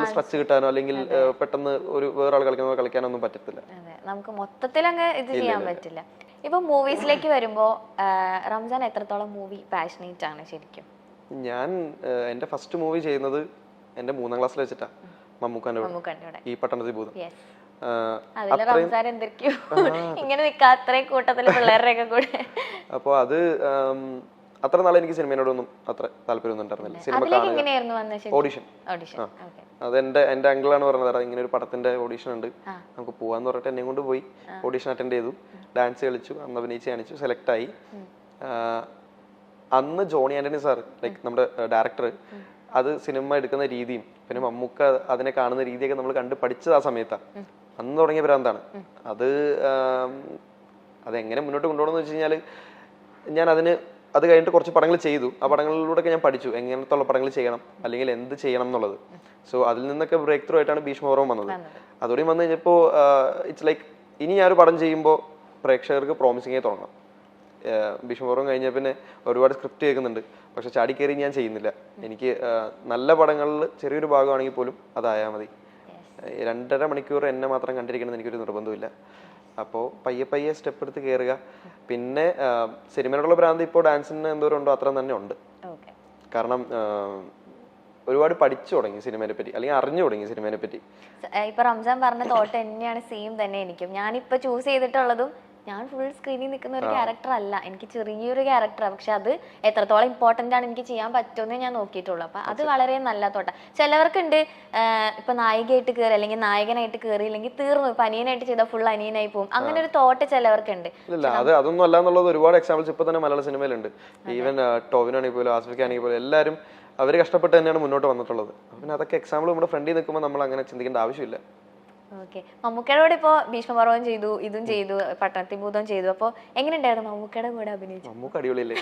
Stretch കിട്ടാനോ അല്ലെങ്കിൽ പെട്ടെന്ന് ഒരു വേറൊരാൾ കളിക്കാനോ ഒന്നും പറ്റത്തില്ല. നമുക്ക് മൊത്തത്തിൽ അങ്ങ് ഇത് ചെയ്യാൻ പറ്റില്ല. ഇപ്പൊ മൂവീസിലേക്ക് വരുമ്പോ റംസാൻ എത്രത്തോളം മൂവി പാഷനേറ്റ് ആണ് ശരിക്കും? ഞാൻ എന്റെ ഫസ്റ്റ് മൂവി ചെയ്യുന്നത് എന്റെ 3ാം ക്ലാസ്സിൽ വെച്ചിട്ടാ, മമ്മൂക്കാന്റെ കൂടെ, ഈ പട്ടണത്തിൽ ഭൂതം. ഇങ്ങനെ നിൽക്കാത്രയും കൂട്ടത്തില് പിള്ളേരുടെ കൂടെ. അപ്പൊ അത് അത്ര നാളെ എനിക്ക് സിനിമയോടൊന്നും അത്ര താല്പര്യമൊന്നും ഉണ്ടായിരുന്നില്ല. സിനിമ ഓഡിഷൻ, അത് എന്റെ അങ്കിളാണ് പറഞ്ഞത്, ഇങ്ങനെ ഒരു പടത്തിന്റെ ഓഡിഷൻ ഉണ്ട്, നമുക്ക് പോവാന്ന് പറഞ്ഞിട്ട് എന്നെ കൊണ്ട് പോയി. ഓഡിഷൻ അറ്റൻഡ് ചെയ്തു, ഡാൻസ് കളിച്ചു, അന്ന് അഭിനയിച്ച് കാണിച്ചു, സെലക്ട് ആയി. അന്ന് ജോണി ആന്റണി സാർ, ലൈക്ക് നമ്മുടെ ഡയറക്ടർ, അത് സിനിമ എടുക്കുന്ന രീതിയും പിന്നെ മമ്മൂക്ക അതിനെ കാണുന്ന രീതിയൊക്കെ നമ്മൾ കണ്ട് പഠിച്ചത് ആ സമയത്താണ്. അന്ന് തുടങ്ങിയ ഭ്രാന്താണ് അത്. അതെങ്ങനെ മുന്നോട്ട് കൊണ്ടുപോകണമെന്ന് വെച്ച് കഴിഞ്ഞാൽ, ഞാൻ അത് കഴിഞ്ഞിട്ട് കുറച്ച് പടങ്ങൾ ചെയ്തു. ആ പടങ്ങളിലൂടെയൊക്കെ ഞാൻ പഠിച്ചു എങ്ങനത്തുള്ള പടങ്ങൾ ചെയ്യണം, അല്ലെങ്കിൽ എന്ത് ചെയ്യണം എന്നുള്ളത്. സോ അതിൽ നിന്നൊക്കെ ബ്രേക്ക് ത്രൂ ആയിട്ടാണ് ഭീഷ്മപർവം വന്നത്. അതോടെ വന്നു കഴിഞ്ഞപ്പോൾ ഇറ്റ്സ് ലൈക്ക് ഇനി ഞാനൊരു പടം ചെയ്യുമ്പോൾ പ്രേക്ഷകർക്ക് പ്രോമിസിംഗേ തുടങ്ങണം. ഭീഷ്മപർവം കഴിഞ്ഞ പിന്നെ ഒരുപാട് സ്ക്രിപ്റ്റ് കേൾക്കുന്നുണ്ട്, പക്ഷെ ചാടിക്കേറി ഞാൻ ചെയ്യുന്നില്ല. എനിക്ക് നല്ല പടങ്ങളിൽ ചെറിയൊരു ഭാഗമാണെങ്കിൽ പോലും അതായാൽ മതി. 2.5 മണിക്കൂർ എന്നെ മാത്രം കണ്ടിരിക്കണമെന്ന് എനിക്കൊരു നിർബന്ധമില്ല. അപ്പോൾ പയ്യെ സ്റ്റെപ്പ് എടുത്ത് കയറുക. പിന്നെ സിനിമയോടുള്ള ഭ്രാന്ത് ഇപ്പോൾ ഡാൻസിന് എന്തോരം ഉണ്ടോ അത്ര തന്നെ ഉണ്ട്. കാരണം ഒരുപാട് പഠിച്ചു തുടങ്ങി സിനിമയെ പറ്റി, അല്ലെങ്കിൽ അറിഞ്ഞു തുടങ്ങി സിനിമയെ പറ്റി. ഇപ്പൊ റംസാൻ പറഞ്ഞ തോട്ട് തന്നെയാണ് സെയിം തന്നെ എനിക്കും. ഞാനിപ്പോ ചൂസ് ചെയ്തിട്ടുള്ളതും, ഞാൻ ഫുൾ സ്ക്രീനിൽ നിൽക്കുന്ന ഒരു ക്യാരക്ടർ അല്ല, എനിക്ക് ചെറിയൊരു ക്യാരക്ടറാണ്. പക്ഷെ അത് എത്രത്തോളം ഇമ്പോർട്ടന്റ് ആണ് എനിക്ക് ചെയ്യാൻ പറ്റുമെന്ന് ഞാൻ നോക്കിയിട്ടുള്ളൂ. അപ്പൊ അത് വളരെ നല്ല തോട്ട. ചിലവർക്കുണ്ട് ഇപ്പൊ നായികയായിട്ട് കയറി അല്ലെങ്കിൽ നായകനായിട്ട് കയറിയില്ലെങ്കിൽ തീർന്നു, ഇപ്പൊ അനിയനായിട്ട് ചെയ്താൽ ഫുൾ അനിയനായി പോകും, അങ്ങനെ ഒരു തോട്ട് ചിലവർക്കുണ്ട്. അതൊന്നും അല്ല എന്നുള്ളത് ഒരുപാട് എക്സാമ്പിൾസ് ഇപ്പൊ തന്നെ മലയാള സിനിമയിലുണ്ട്. ഈവൻ ടോവിനാണെങ്കിൽ പോലും ആസിഫിക്കാണെങ്കിൽ പോലും എല്ലാവരും അവർ കഷ്ടപ്പെട്ട് തന്നെയാണ് മുന്നോട്ട് വന്നിട്ടുള്ളത്. പിന്നെ അതൊക്കെ എക്സാമ്പിൾ നമ്മുടെ ഫ്രണ്ടിൽ നിൽക്കുമ്പോൾ നമ്മൾ അങ്ങനെ ചിന്തിക്കേണ്ട ആവശ്യമില്ല. മമ്മൂക്കയുടെ ഇപ്പൊ ഭീഷ്മപർവം ചെയ്തു, ഇതും ചെയ്തു, പട്ടണത്തിൽ ഭൂതം ചെയ്തു. അപ്പൊ എങ്ങനെയുണ്ടായിരുന്നു മമ്മൂക്കയുടെ കൂടെ അഭിനയിച്ചു? മമ്മൂക്ക അടിപൊളിയല്ലേ.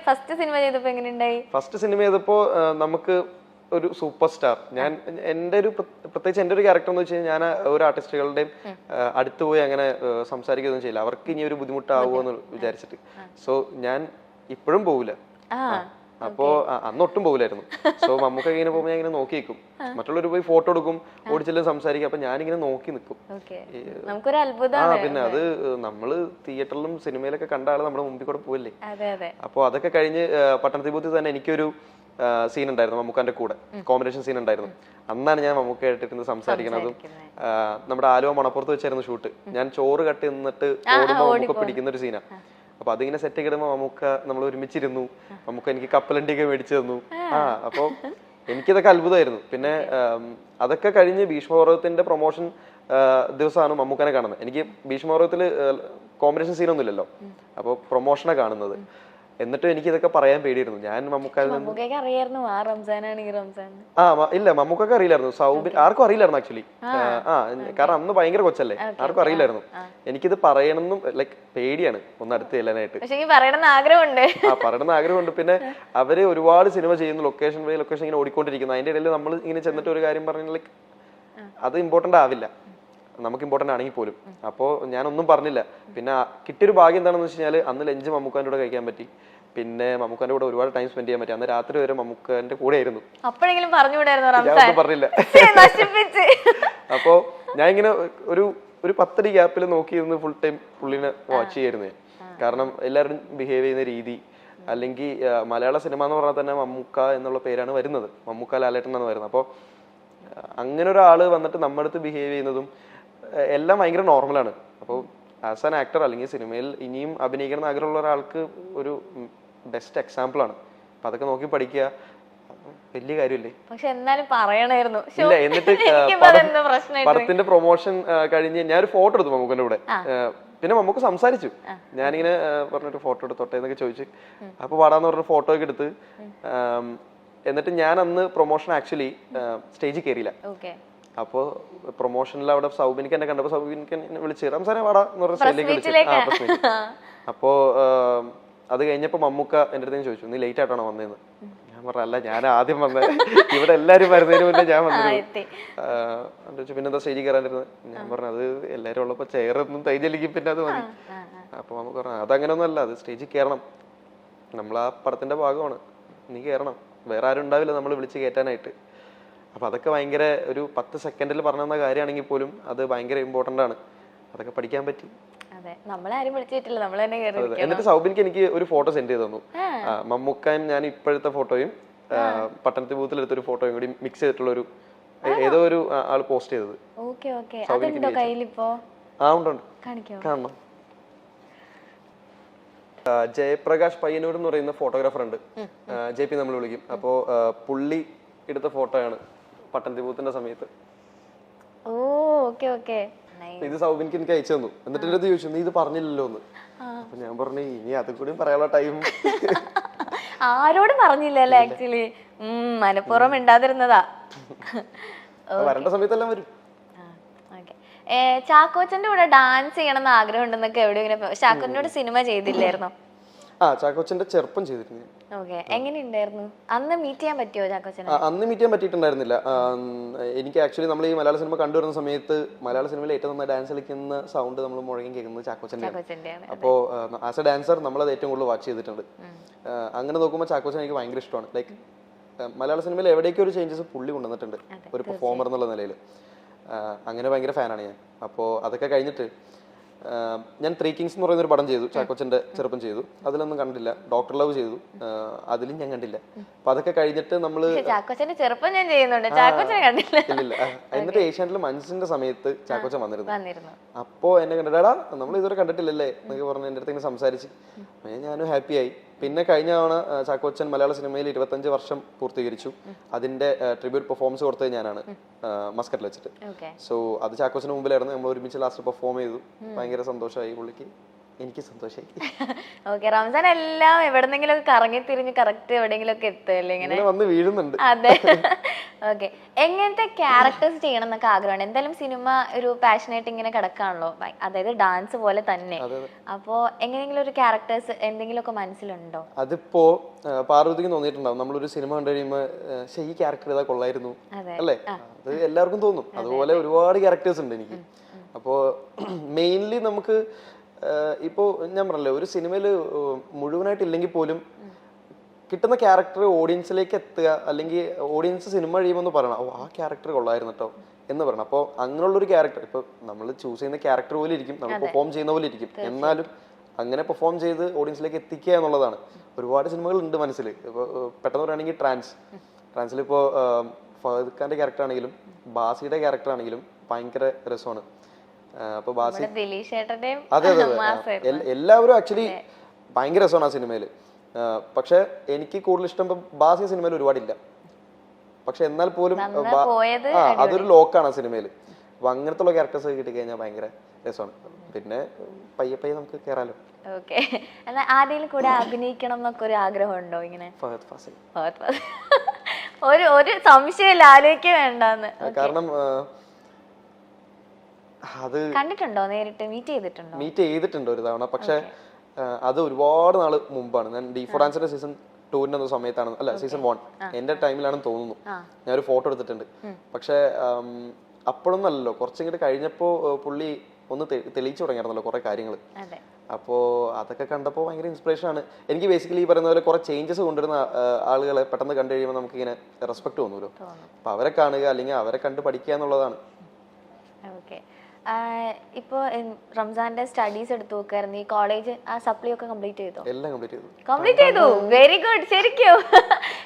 ഫസ്റ്റ് സിനിമ ചെയ്തപ്പോ എങ്ങനെയുണ്ടായി? ഫസ്റ്റ് സിനിമ ചെയ്തപ്പോ നമുക്ക് ഒരു സൂപ്പർ സ്റ്റാർ, ഞാൻ പ്രത്യേകിച്ച് എന്റെ ഒരു ക്യാരക്ടർ എന്ന് വെച്ച് കഴിഞ്ഞാൽ, ഞാൻ ഒരു ആർട്ടിസ്റ്റുകളുടെയും അടുത്ത് പോയി അങ്ങനെ സംസാരിക്കുകയൊന്നും ചെയ്യില്ല, അവർക്ക് ഇനി ഒരു ബുദ്ധിമുട്ടാവുമോ എന്ന് വിചാരിച്ചിട്ട്. സോ ഞാൻ ഇപ്പോഴും പോവില്ല. അപ്പോ അന്നൊട്ടും പോകില്ലായിരുന്നു. സോ മമ്മൂക്ക ഇങ്ങനെ പോകുമ്പോൾ ഞാൻ ഇങ്ങനെ നോക്കി നിൽക്കും, മറ്റുള്ളവർ പോയി ഫോട്ടോ എടുക്കും, ഓടിച്ചെല്ലാം സംസാരിക്കും, അപ്പൊ ഞാനിങ്ങനെ നോക്കി നിൽക്കും. പിന്നെ അത് നമ്മള് തിയേറ്ററിലും സിനിമയിലൊക്കെ കണ്ട ആള് നമ്മുടെ മുമ്പിൽ കൂടെ പോയില്ലേ. അപ്പൊ അതൊക്കെ കഴിഞ്ഞ് പട്ടണത്തിൽ ബൂത്തിൽ തന്നെ എനിക്കൊരു സീൻ ഉണ്ടായിരുന്നു മമ്മൂക്കാന്റെ കൂടെ, കോമ്പിനേഷൻ സീൻ ഉണ്ടായിരുന്നു. അന്നാണ് ഞാൻ മമ്മൂക്കായിട്ടിരുന്ന് സംസാരിക്കുന്നതും. നമ്മുടെ ആലുവ മണപ്പുറത്ത് വെച്ചായിരുന്നു ഷൂട്ട്. ഞാൻ ചോറ് കട്ടി നിന്നിട്ട് ഓടുമ്പോ മമ്മൂക്ക പിടിക്കുന്ന ഒരു സീനാണ്. അപ്പൊ അതിങ്ങനെ സെറ്റ് കിടുമ്പോ മമ്മൂക്ക നമ്മൾ ഒരുമിച്ചിരുന്നു, മമ്മൂക്ക എനിക്ക് കപ്പലണ്ടിയൊക്കെ മേടിച്ചു തന്നു. അപ്പൊ എനിക്കിതൊക്കെ അത്ഭുതമായിരുന്നു. പിന്നെ അതൊക്കെ കഴിഞ്ഞ് ഭീഷ്മപർവത്തിന്റെ പ്രൊമോഷൻ ദിവസമാണ് മമ്മൂക്കനെ കാണുന്നത്. എനിക്ക് ഭീഷ്മപർവത്തില് കോമ്പിനേഷൻ സീനൊന്നും ഇല്ലല്ലോ, അപ്പൊ പ്രൊമോഷനെ കാണുന്നത്. എന്നിട്ടും എനിക്ക് ഇതൊക്കെ പറയാൻ പേടിയായിരുന്നു. ഞാൻ മമ്മൂക്കായിൽ നിന്ന് ഇല്ല, മമ്മൂക്കൊക്കെ അറിയില്ലായിരുന്നു, സൗബിൻ ആർക്കും അറിയില്ലായിരുന്നു ആക്ച്വലി. കാരണം അന്ന് ഭയങ്കര കൊച്ചല്ലേ, ആർക്കും അറിയില്ലായിരുന്നു. എനിക്കിത് പറയണമെന്നും ലൈക്ക് പേടിയാണ് ഒന്ന് അടുത്ത് ചെല്ലാനായിട്ട്. പറയണമെന്ന് ആഗ്രഹമുണ്ട്. പിന്നെ അവര് ഒരുപാട് സിനിമ ചെയ്യുന്നു, ലൊക്കേഷൻ ഇങ്ങനെ ഓടിക്കൊണ്ടിരിക്കുന്നു. അതിന്റെ ഇടയിൽ നമ്മൾ ഇങ്ങനെ ചെന്നിട്ട് ഒരു കാര്യം പറഞ്ഞാൽ ലൈക്ക് അത് ഇമ്പോർട്ടന്റ് ആവില്ല, നമുക്ക് ഇമ്പോർട്ടന്റ് ആണെങ്കിൽ പോലും. അപ്പോൾ ഞാനൊന്നും പറഞ്ഞില്ല. പിന്നെ കിട്ടിയൊരു ഭാഗ്യം എന്താണെന്ന് വെച്ച് കഴിഞ്ഞാൽ, അന്ന് ലഞ്ച് മമ്മൂക്കാന്റെ കൂടെ കഴിക്കാൻ പറ്റി. പിന്നെ മമ്മൂക്കാന്റെ കൂടെ ഒരുപാട് ടൈം സ്പെൻഡ് ചെയ്യാൻ പറ്റി. അന്ന് രാത്രി വരെ മമ്മൂക്കാന്റെ കൂടെ ആയിരുന്നു. ഞാനൊന്നും പറഞ്ഞില്ല. അപ്പോ ഞാൻ ഇങ്ങനെ ഒരു 10 അടി ഗ്യാപ്പിൽ നോക്കിയിരുന്ന് ഫുൾ ടൈം പുള്ളിനെ വാച്ച് ചെയ്യായിരുന്നു. കാരണം എല്ലാവരും ബിഹേവ് ചെയ്യുന്ന രീതി, അല്ലെങ്കിൽ മലയാള സിനിമ എന്ന് പറഞ്ഞാൽ തന്നെ മമ്മൂക്ക എന്നുള്ള പേരാണ് വരുന്നത്, മമ്മൂക്ക ലാലേട്ടൻ എന്നാണ് വരുന്നത്. അപ്പോൾ അങ്ങനെ ഒരാള് വന്നിട്ട് നമ്മുടെ അടുത്ത് ബിഹേവ് ചെയ്യുന്നതും എല്ലാം ഭയങ്കര നോർമലാണ്. അപ്പോൾ ആസ് ആൻ ആക്ടർ അല്ലെങ്കിൽ സിനിമയിൽ ഇനിയും അഭിനയിക്കണം എന്ന് ആഗ്രഹമുള്ള ഒരാൾക്ക് ഒരു ബെസ്റ്റ് എക്സാമ്പിൾ ആണ്. അപ്പൊ അതൊക്കെ നോക്കി പഠിക്കുക, വലിയ കാര്യമില്ലേ. ഇല്ല, എന്നിട്ട് പടത്തിന്റെ പ്രൊമോഷൻ കഴിഞ്ഞ് ഞാനൊരു ഫോട്ടോ എടുത്തു മമ്മൂക്കന്റെ കൂടെ. പിന്നെ മമ്മൂക്ക സംസാരിച്ചു, ഞാനിങ്ങനെ പറഞ്ഞിട്ട് ഫോട്ടോ എടുത്തോട്ടെ എന്നൊക്കെ ചോദിച്ചു. അപ്പൊ പാടാന്ന് പറഞ്ഞ ഫോട്ടോ ഒക്കെ എടുത്ത്, എന്നിട്ട് ഞാൻ അന്ന് പ്രൊമോഷൻ ആക്ച്വലി സ്റ്റേജിൽ കയറിയില്ല. അപ്പോ പ്രൊമോഷനിൽ അവിടെ സൗബിനിക്ക് എന്നെ കണ്ടപ്പോ സൗബിനിക്ക് വിളിച്ച് റംസാനെ വാടാ എന്ന് പറഞ്ഞ സ്റ്റേജിലേക്ക് വിളിച്ചു. അപ്പോ അത് കഴിഞ്ഞപ്പോ മമ്മൂക്ക എന്റെ അടുത്ത് ചോദിച്ചു, നീ ലേറ്റ് ആയിട്ടാണോ വന്നതെന്ന്. ഞാൻ പറഞ്ഞ അല്ല, ഞാൻ ആദ്യം വന്നത്, ഇവിടെ എല്ലാരും വരുന്നതിന് മുന്നേ ഞാൻ വന്നിരുന്നു. പിന്നെന്താ സ്റ്റേജിൽ കയറാനിരുന്നത്. ഞാൻ പറഞ്ഞു അത് എല്ലാരും ഉള്ളപ്പോ ചെയറൊന്നും തൈജലിക്കും, പിന്നെ അത് മതി. അപ്പൊ നമുക്ക് പറഞ്ഞു അതങ്ങനെയൊന്നും അല്ല, അത് സ്റ്റേജിൽ കയറണം, നമ്മൾ ആ പടത്തിന്റെ ഭാഗമാണ്, നീ കയറണം, വേറെ ആരും ഉണ്ടാവില്ല നമ്മൾ വിളിച്ച് കയറ്റാനായിട്ട്. അപ്പൊ അതൊക്കെ ഭയങ്കര ഒരു 10 സെക്കൻഡിൽ പറഞ്ഞു തന്ന കാര്യമാണെങ്കിൽ പോലും അത് ഭയങ്കര ഇമ്പോർട്ടന്റ് ആണ്. അതൊക്കെ പഠിക്കാൻ പറ്റി. അതെ, നമ്മളാരും വിളിച്ചിട്ടില്ല, നമ്മൾ തന്നെ കയറി. എന്നിട്ട് സൗബിനിക്ക് എനിക്ക് ഒരു ഫോട്ടോ സെൻഡ് ചെയ്ത് തന്നു. മമ്മൂക്കായും ഞാൻ ഇപ്പോഴത്തെ ഫോട്ടോയും പട്ടണത്തി ബൂത്തിൽ എടുത്തൊരു ഫോട്ടോയും കൂടി മിക്സ് ചെയ്തിട്ടുള്ള ഒരു ഏതോ ഒരു ആള് പോസ്റ്റ് ചെയ്തത്. ഓക്കേ ഓക്കേ, അതുണ്ടോ കയ്യിലിപ്പോ? ആ ഉണ്ട്, കാണണം. ജയപ്രകാശ് പയ്യന്നൂർ എന്ന് പറയുന്ന ഫോട്ടോഗ്രാഫർ ഉണ്ട്, JP നമ്മൾ വിളിക്കും. അപ്പോ പുള്ളി എടുത്ത ഫോട്ടോയാണ് പട്ടണത്തി ബൂത്തിന്റെ സമയത്ത്. ഓ ഓക്കേ ഓക്കേ. ഇത് സൗബിനിക്ക് എനിക്ക് അയച്ചു തന്നു. എന്നിട്ട് എന്റെ അടുത്ത് ചോദിച്ചു, നീ ഇത് പറഞ്ഞില്ലല്ലോ എന്ന്. അപ്പൊ ഞാൻ പറഞ്ഞു, ഇനി അത് കൂടി പറയാനുള്ള ടൈം ആരോടും പറഞ്ഞില്ലല്ലേ ആക്ച്വലി. മനഃപൂർവ്വം ഇണ്ടാതിരുന്നതാ. വരേണ്ട സമയത്തെല്ലാം വരും. ചാക്കോച്ചന്റെ കൂടെ ഡാൻസ് ചെയ്യണം എന്ന് ആഗ്രഹം ഉണ്ടെന്നൊക്കെ എവിടെ ഇങ്ങനെ. ചാക്കോച്ചനോട് സിനിമ ചെയ്തില്ലായിരുന്നോ? ചാക്കോച്ചന്റെ ചെറുപ്പം ചെയ്തിട്ടുണ്ട്. ഓക്കേ, എങ്ങനെയുണ്ടായിരുന്നു? അന്ന് മീറ്റ് ചെയ്യാൻ പറ്റിയോ ചാക്കോച്ചനെ? അന്ന് മീറ്റ് ചെയ്യാൻ പറ്റിയിട്ടുണ്ടായിരുന്നില്ല. എനിക്ക് ആക്ച്വലി നമ്മൾ ഈ മലയാള സിനിമ കണ്ടുവരുന്ന സമയത്ത് മലയാള സിനിമയിൽ ഏറ്റവും നന്നായി ഡാൻസ് കളിക്കുന്ന സൗണ്ട് നമ്മൾ മുഴങ്ങി കേൾക്കുന്നത് ചാക്കോച്ചന്റെ. അപ്പോൾ ആസ് എ ഡാൻസർ നമ്മളത് ഏറ്റവും കൂടുതൽ വാച്ച് ചെയ്തിട്ടുണ്ട്. അങ്ങനെ നോക്കുമ്പോൾ ചാക്കോച്ചൻ എനിക്ക് ഭയങ്കര ഇഷ്ടമാണ്. ലൈക്ക് മലയാള സിനിമയിൽ എവിടേക്കും ഒരു ചേഞ്ചസ് പുള്ളി കൊണ്ടുവന്നിട്ടുണ്ട് ഒരു പെർഫോമർ എന്നുള്ള നിലയിൽ. അങ്ങനെ ഭയങ്കര ഫാനാണ് ഞാൻ. അപ്പോൾ അതൊക്കെ കഴിഞ്ഞിട്ട് ഞാൻ 3 Kings എന്ന് പറയുന്ന ഒരു പടം ചെയ്തു, ചാക്കോച്ചന്റെ ചെറുപ്പം ചെയ്തു. അതിലൊന്നും കണ്ടില്ല. ഡോക്ടർ ലവ് ചെയ്തു, അതിലും ഞാൻ കണ്ടില്ല. അപ്പൊ അതൊക്കെ കഴിഞ്ഞിട്ട് നമ്മള് ചാക്കോച്ചന്റെ ചെറുപ്പം ഞാൻ ചെയ്യുന്നുണ്ട്, ചാക്കോച്ചനെ കണ്ടില്ല. ഇല്ലില്ല. എന്നിട്ട് ഏഷ്യാനെറ്റിൽ മഞ്ജുസിന്റെ സമയത്ത് ചാക്കോച്ചൻ വന്നിരുന്നു. അപ്പോ എന്നെ കണ്ടിട്ടാടാ നമ്മൾ ഇതുവരെ കണ്ടിട്ടില്ലല്ലേ എന്നൊക്കെ പറഞ്ഞ് എന്റെ അടുത്ത് ഇങ്ങനെ സംസാരിച്ച് ഞാനും ഹാപ്പിയായി. പിന്നെ കഴിഞ്ഞ തവണ ചാക്കോച്ചൻ മലയാള സിനിമയിൽ 25 വർഷം പൂർത്തീകരിച്ചു. അതിന്റെ ട്രിബ്യൂട്ട് പെർഫോമൻസ് കൊടുത്തത് ഞാനാണ് മസ്കറ്റിൽ വെച്ചിട്ട്. സോ അത് ചാക്കോച്ചന് മുമ്പിലായിരുന്നു. നമ്മൾ ഒരുമിച്ച് ലാസ്റ്റ് പെർഫോം ചെയ്തു. ഭയങ്കര സന്തോഷമായി പുള്ളിക്ക്, എനിക്ക് സന്തോഷമായി. ഓക്കെ, റംസാൻ എല്ലാം എവിടെന്നെങ്കിലും ഒക്കെ കറങ്ങി തിരിഞ്ഞ് കറക്റ്റ് എവിടെയെങ്കിലും ഒക്കെ എത്തുമല്ലേ ഇങ്ങനെ വന്ന് വീഴുന്നുണ്ട്. അതെ. ഓക്കെ, എങ്ങനത്തെ ക്യാരക്ടേഴ്സ് ചെയ്യണം എന്നൊക്കെ ആഗ്രഹമാണ്? എന്തായാലും സിനിമ ഒരു പാഷനായിട്ട് ഇങ്ങനെ കിടക്കാണല്ലോ, അതായത് ഡാൻസ് പോലെ തന്നെ. അപ്പോ എങ്ങനെയെങ്കിലും ഒരു ക്യാരക്ടേഴ്സ് എന്തെങ്കിലും ഒക്കെ മനസ്സിലുണ്ടോ? അതിപ്പോ പാർവതിക്ക് തോന്നിയിട്ടുണ്ടാവും, നമ്മളൊരു സിനിമ കണ്ടു കഴിയുമ്പോ ഈ ക്യാരക്ടർ ഇതാ കൊള്ളായിരുന്നു അല്ലേ, അത് എല്ലാവർക്കും തോന്നും. അതുപോലെ ഒരുപാട് ക്യാരക്ടേഴ്സ് ഉണ്ട് എനിക്ക്. അപ്പോ മെയിൻലി നമുക്ക് ഇപ്പോ ഞാൻ പറഞ്ഞല്ലോ, ഒരു സിനിമയിൽ മുഴുവനായിട്ട് ഇല്ലെങ്കിൽ പോലും കിട്ടുന്ന ക്യാരക്ടർ ഓഡിയൻസിലേക്ക് എത്തുക, അല്ലെങ്കിൽ ഓഡിയൻസ് സിനിമ കഴിയുമെന്ന് പറയണം, ഓ ആ ക്യാരക്ടർ കൊള്ളായിരുന്നു കേട്ടോ എന്ന് പറയണം. അപ്പോൾ അങ്ങനെയുള്ളൊരു ക്യാരക്ടർ ഇപ്പൊ നമ്മൾ ചൂസ് ചെയ്യുന്ന ക്യാരക്ടർ പോലെ ഇരിക്കും, നമ്മൾ പെർഫോം ചെയ്യുന്ന പോലെ ഇരിക്കും. എന്നാലും അങ്ങനെ പെർഫോം ചെയ്ത് ഓഡിയൻസിലേക്ക് എത്തിക്കുക എന്നുള്ളതാണ്. ഒരുപാട് സിനിമകൾ ഉണ്ട് മനസ്സിൽ. ഇപ്പോൾ പെട്ടെന്ന് പറയുകയാണെങ്കിൽ ട്രാൻസിലിപ്പോ ഫഹദ് ഖാന്റെ ക്യാരക്ടർ ആണെങ്കിലും ബാസിയുടെ ക്യാരക്ടർ ആണെങ്കിലും ഭയങ്കര രസമാണ്. അപ്പൊ ബാസി, അതെ അതെ, എല്ലാവരും ആക്ച്വലി ഭയങ്കര രസമാണ് ആ സിനിമയില്. പക്ഷെ എനിക്ക് കൂടുതൽ ഇഷ്ടം ബാസി സിനിമയിൽ ഒരുപാടില്ല. പക്ഷെ എന്നാൽ പോലും അതൊരു ലോക്കാണ് ആ സിനിമയില്. അപ്പൊ അങ്ങനത്തെ ഉള്ള ക്യാരക്ടേഴ്സ് കിട്ടിക്കഴിഞ്ഞാൽ ഭയങ്കര രസമാണ്. പിന്നെ പയ്യെ പയ്യെ നമുക്ക് കേറാലോ. ആരെങ്കിലും കൂടെ അഭിനയിക്കണം എന്നൊക്കെ ഒരു ആഗ്രഹം ഉണ്ടോ? ഇങ്ങനെ ഫഹദ് ഫാസിൽ ഒരു സംശയമില്ല, ആലോചിക്കുക വേണ്ടെന്ന്. കാരണം അത് കണ്ടിട്ടുണ്ടോ, നേരിട്ട് മീറ്റ് ചെയ്തിട്ടുണ്ട് ഒരു തവണ. പക്ഷെ അത് ഒരുപാട് നാള് മുമ്പാണ്. ഞാൻ D4 ഡാൻസിന്റെ സീസൺ 2 സമയത്താണ്, അല്ല സീസൺ 1 എന്റെ ടൈമിലാണെന്ന് തോന്നുന്നു. ഞാനൊരു ഫോട്ടോ എടുത്തിട്ടുണ്ട്. പക്ഷെ അപ്പോഴൊന്നും അല്ലല്ലോ, കുറച്ചിങ്ങോട്ട് കഴിഞ്ഞപ്പോ പുള്ളി ഒന്ന് തെളിയിച്ചു തുടങ്ങിയായിരുന്നല്ലോ കുറെ കാര്യങ്ങൾ. അപ്പോ അതൊക്കെ കണ്ടപ്പോൾ ഭയങ്കര ഇൻസ്പിറേഷൻ ആണ് എനിക്ക്. ബേസിക്കലി ഈ പറയുന്ന പോലെ കുറെ ചേഞ്ചസ് കൊണ്ടുവരുന്ന ആളുകളെ പെട്ടെന്ന് കണ്ടു കഴിയുമ്പോൾ നമുക്ക് ഇങ്ങനെ റെസ്പെക്ട് തോന്നുമല്ലോ. അപ്പൊ അവരെ കാണുക അല്ലെങ്കിൽ അവരെ കണ്ട് പഠിക്കുക എന്നുള്ളതാണ്. ഇപ്പൊ റംസാന്റെ സ്റ്റഡീസ് എടുത്തു നോക്കായിരുന്നു, ഈ കോളേജ് ആ സപ്ലി ഒക്കെ കംപ്ലീറ്റ് ചെയ്തോ? എല്ലാം കംപ്ലീറ്റ് ചെയ്തു. Very good. ശരിക്കും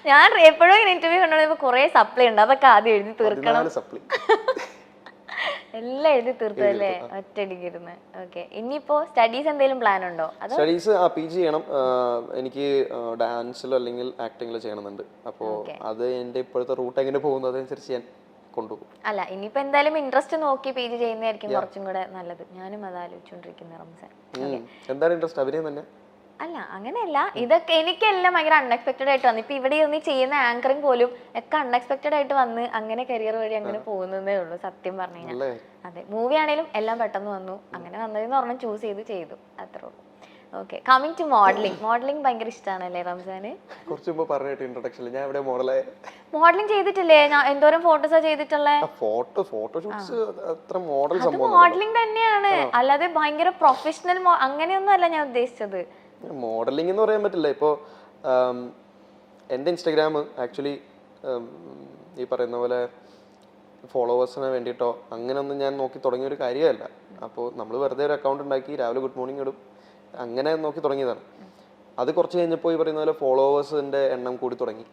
ഞാൻ എപ്പോഴും ഇങ്ങനെ ഇന്റർവ്യൂ കണ്ടോ കുറെ സപ്ലി ഉണ്ട്, അതൊക്കെ ആദ്യം എഴുതി തീർക്കണം. എല്ലാം എഴുതി തീർത്തല്ലേ ഒറ്റയടിക്കിരുന്ന്? ഓക്കെ, ഇനിയിപ്പോ സ്റ്റഡീസ് എന്തെങ്കിലും പ്ലാൻ ഉണ്ടോ? സ്റ്റഡീസ് PG ചെയ്യണം. എനിക്ക് ഡാൻസിലോ അല്ലെങ്കിൽ ആക്ടിങ്ങിലോ ചെയ്യണമെന്നുണ്ട്. അപ്പോ അത് എന്റെ ഇപ്പോഴത്തെ റൂട്ട് എങ്ങനെ പോകുന്നത് അതനുസരിച്ച് ഞാൻ കൊണ്ടുപോകും. അല്ല, ഇനിയിപ്പോ എന്തായാലും ഇൻട്രസ്റ്റ് നോക്കി PG ചെയ്യുന്നതായിരിക്കും കുറച്ചും കൂടെ നല്ലത്. ഞാനും അത് ആലോചിച്ചോണ്ടിരിക്കുന്ന റംസാൻ. എന്താണ് ഇൻട്രസ്റ്റ്? അഭിനയം തന്നെ? അല്ല, അങ്ങനെയല്ല. ഇതൊക്കെ എനിക്കെല്ലാം ഭയങ്കര അൺഎക്സ്പെക്ടഡ് ആയിട്ട് വന്നു. ഇപ്പൊ ഇവിടെ ഇരുന്ന് ചെയ്യുന്ന ആങ്കറിങ് പോലും ഒക്കെ അൺഎക്സ്പെക്ടഡ് ആയിട്ട് വന്ന് അങ്ങനെ കരിയർ വഴി അങ്ങനെ പോകുന്നതേ ഉള്ളൂ സത്യം പറഞ്ഞു കഴിഞ്ഞാൽ. അതെ, മൂവി ആണെങ്കിലും എല്ലാം പെട്ടെന്ന് വന്നു. അങ്ങനെ വന്നതെന്ന് പറഞ്ഞാൽ ചൂസ് ചെയ്തു അത്രേ ഉള്ളൂ. ഓക്കെ, കമ്മിങ് ടു മോഡലിംഗ് ഭയങ്കര ഇഷ്ടമാണല്ലേ റംസാന്? മോഡലിംഗ് ചെയ്തിട്ടില്ലേ? എന്തോരം ഫോട്ടോസാ ചെയ്തിട്ടുള്ളേ? മോഡലിംഗ് തന്നെയാണ്, അല്ലാതെ ഭയങ്കര പ്രൊഫഷണൽ അങ്ങനെയൊന്നും അല്ല ഞാൻ ഉദ്ദേശിച്ചത്. മോഡലിംഗ് എന്ന് പറയാൻ പറ്റില്ല. ഇപ്പോ എന്റെ ഇൻസ്റ്റാഗ്രാം ആക്ച്വലി ഈ പറയുന്ന പോലെ ഫോളോവേഴ്സിന് വേണ്ടിയിട്ടോ അങ്ങനെയൊന്നും ഞാൻ നോക്കി തുടങ്ങിയ ഒരു കാര്യമല്ല. അപ്പോൾ നമ്മൾ വെറുതെ ഒരു അക്കൗണ്ട് ഉണ്ടാക്കി രാവിലെ ഗുഡ് മോർണിംഗ് ഇടും, അങ്ങനെ നോക്കി തുടങ്ങിയതാണ്. അത് കുറച്ച് കഴിഞ്ഞപ്പോൾ ഈ പറയുന്ന പോലെ ഫോളോവേഴ്സിന്റെ എണ്ണം കൂടി തുടങ്ങി.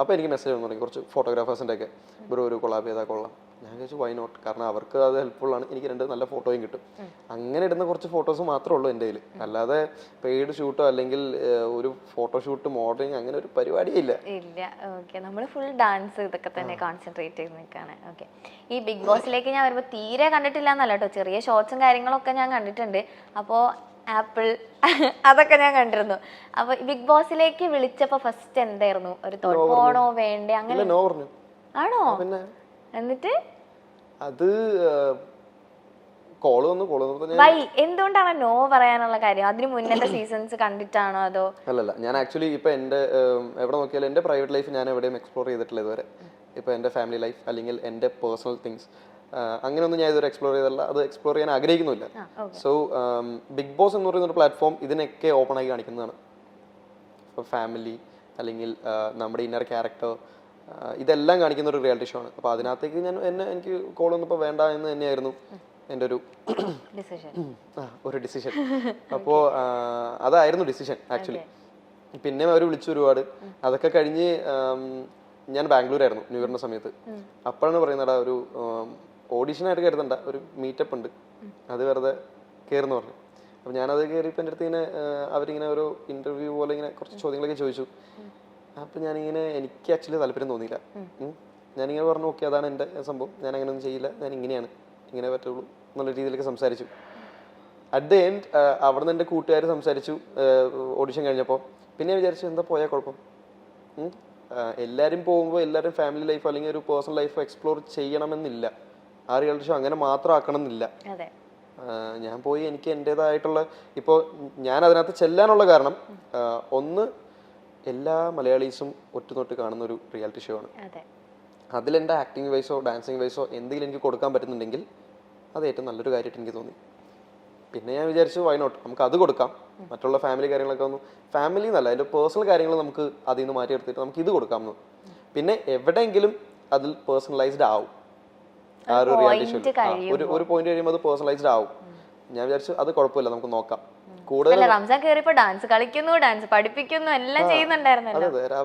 അപ്പോൾ എനിക്ക് മെസ്സേജ് വന്നു തുടങ്ങി കുറച്ച് ഫോട്ടോഗ്രാഫേഴ്സിൻ്റെ ഒക്കെ, ബ്രോ ഒരു കൊളാബ് ചെയ്താൽ കൊള്ളാം. ഞാൻ ചോദിച്ചു വൈ നോട്ട്, കാരണം അവർക്ക് അത് ഹെൽപ്ഫുൾ ആണ്, എനിക്ക് 2 നല്ല ഫോട്ടോയും കിട്ടും. അങ്ങനെ ഇടുന്ന കുറച്ച് ഫോട്ടോസ് മാത്രമേ ഉള്ളൂ എൻ്റെ കയ്യിൽ. അല്ലാതെ പെയ്ഡ് ഷൂട്ടോ അല്ലെങ്കിൽ ഒരു ഫോട്ടോഷൂട്ട് മോഡലിംഗ് അങ്ങനെ ഒരു പരിപാടിയേ ഇല്ല. ഓക്കെ, നമ്മൾ ഫുൾ ഡാൻസ് ഇതൊക്കെ തന്നെ കോൺസെൻട്രേറ്റ് ചെയ്ത് നിൽക്കുകയാണ്. ഓക്കെ, ഈ ബിഗ് ബോസിലേക്ക് ഞാൻ വരുമ്പോൾ തീരെ കണ്ടിട്ടില്ല എന്നല്ല കേട്ടോ, ചെറിയ ഷോർട്സും കാര്യങ്ങളൊക്കെ ഞാൻ കണ്ടിട്ടുണ്ട്. അപ്പോൾ ആപ്പിൾ അതൊക്കെ ഞാൻ കണ്ടിരുന്നു. അപ്പൊ ബിഗ് ബോസിലേക്ക് വിളിച്ചപ്പോ ഫസ്റ്റ് എന്തായിരുന്നു ഒരു പോണോ വേണ്ടേ അങ്ങനെ ആണോ? എന്നിട്ട് അത് കോള് വന്നു. വൈ എന്തുകൊണ്ടാണ് നോ പറയാനുള്ള കാര്യം? അതിന് മുന്നത്തെ സീസൺസ് കണ്ടിട്ടാണോ അതോ? അല്ലല്ല, ഞാൻ ആക്ച്വലി ഇപ്പൊ എന്റെ എവിടെ നോക്കിയാലും എന്റെ പ്രൈവറ്റ് ലൈഫ് ഞാൻ എവിടെയും എക്സ്പ്ലോർ ചെയ്തിട്ടില്ല ഇതുവരെ. ഇപ്പൊ എന്റെ ഫാമിലി ലൈഫ് അല്ലെങ്കിൽ എന്റെ പേഴ്സണൽ തിങ്സ് അങ്ങനെയൊന്നും ഞാൻ ഇതുവരെ എക്സ്പ്ലോർ ചെയ്തില്ല, അത് എക്സ്പ്ലോർ ചെയ്യാൻ ആഗ്രഹിക്കുന്നില്ല. സോ ബിഗ് ബോസ് എന്ന് പറയുന്ന ഒരു പ്ലാറ്റ്ഫോം ഇതിനൊക്കെ ഓപ്പൺ ആയി കാണിക്കുന്നതാണ്. ഇപ്പോൾ ഫാമിലി അല്ലെങ്കിൽ നമ്മുടെ ഇന്നർ ക്യാരക്ടർ ഇതെല്ലാം കാണിക്കുന്ന ഒരു റിയാലിറ്റി ഷോ ആണ്. അപ്പോൾ അതിനകത്തേക്ക് എനിക്ക് കോൾ വന്നപ്പോൾ വേണ്ട എന്ന് തന്നെയായിരുന്നു എൻ്റെ ഒരു ഡിസിഷൻ. അപ്പോൾ അതായിരുന്നു ഡിസിഷൻ ആക്ച്വലി. പിന്നെ അവർ വിളിച്ചു ഒരുപാട്. അതൊക്കെ കഴിഞ്ഞ് ഞാൻ ബാംഗ്ലൂരായിരുന്നു ന്യൂ ഇയറിന്റെ സമയത്ത്. അപ്പോഴാണ് പറയുന്നടാ ഒരു ഓഡീഷനായിട്ട് കരുതണ്ട, ഒരു മീറ്റപ്പ് ഉണ്ട്, അത് വെറുതെ കയറുന്നു പറഞ്ഞു. അപ്പം ഞാനത് കയറിയപ്പോൾ എൻ്റെ അടുത്ത് ഇങ്ങനെ അവരിങ്ങനെ ഒരു ഇന്റർവ്യൂ പോലെ ഇങ്ങനെ കുറച്ച് ചോദ്യങ്ങളൊക്കെ ചോദിച്ചു. അപ്പം ഞാനിങ്ങനെ എനിക്ക് ആക്ച്വലി താല്പര്യം തോന്നിയില്ല. ഞാനിങ്ങനെ പറഞ്ഞു ഓക്കെ അതാണ് എൻ്റെ സംഭവം, ഞാൻ അങ്ങനെയൊന്നും ചെയ്യില്ല, ഞാൻ ഇങ്ങനെയാണ്, ഇങ്ങനെ പറ്റുള്ളൂ എന്നുള്ള രീതിയിലൊക്കെ സംസാരിച്ചു. അറ്റ് ദ എൻഡ് അവിടെ നിന്ന് എൻ്റെ കൂട്ടുകാർ സംസാരിച്ചു ഓഡിഷൻ കഴിഞ്ഞപ്പോൾ. പിന്നെ വിചാരിച്ചു എന്താ പോയാൽ കുഴപ്പം, എല്ലാവരും പോകുമ്പോൾ എല്ലാവരും ഫാമിലി ലൈഫോ അല്ലെങ്കിൽ ഒരു പേഴ്സണൽ ലൈഫോ എക്സ്പ്ലോർ ചെയ്യണമെന്നില്ല. ആ റിയാലിറ്റി ഷോ അങ്ങനെ മാത്രം ആക്കണം എന്നില്ല. ഞാൻ പോയി എനിക്ക് എൻ്റെതായിട്ടുള്ള ഇപ്പോൾ ഞാൻ അതിനകത്ത് ചെല്ലാനുള്ള കാരണം ഒന്ന് എല്ലാ മലയാളീസും ഒറ്റുനോട്ട് കാണുന്ന ഒരു റിയാലിറ്റി ഷോ ആണ്. അതിലെൻ്റെ ആക്ടിങ് വൈസോ ഡാൻസിങ് വൈസോ എന്തെങ്കിലും എനിക്ക് കൊടുക്കാൻ പറ്റുന്നുണ്ടെങ്കിൽ അത് ഏറ്റവും നല്ലൊരു കാര്യമായിട്ട് എനിക്ക് തോന്നി. പിന്നെ ഞാൻ വിചാരിച്ചു വൈ നോട്ട്, നമുക്ക് അത് കൊടുക്കാം. മറ്റുള്ള ഫാമിലി കാര്യങ്ങളൊക്കെ ഒന്ന് ഫാമിലി എന്നല്ല അതിൻ്റെ പേഴ്സണൽ കാര്യങ്ങൾ നമുക്ക് അതിൽ നിന്ന് മാറ്റിയെടുത്തിട്ട് നമുക്ക് ഇത് കൊടുക്കാമെന്ന്. പിന്നെ എവിടെയെങ്കിലും അതിൽ പേഴ്സണലൈസ്ഡ് ആവും. ആ ഒരു റിയാലിറ്റി ഷോ ഒരു പോയിന്റ് കഴിയുമ്പോൾ അത് പേഴ്സണലൈസ്ഡ് ആവും. ഞാൻ വിചാരിച്ചു അത് കുഴപ്പമില്ല, നമുക്ക് നോക്കാം. കൂടുതൽ റംസാൻ കേറിയപ്പോ ഡാൻസ് കളിക്കുന്നു, ഡാൻസ് പഠിപ്പിക്കുന്നു, എല്ലാം ചെയ്യുന്നുണ്ടായിരുന്നല്ലോ. അതെ, രാവിലെ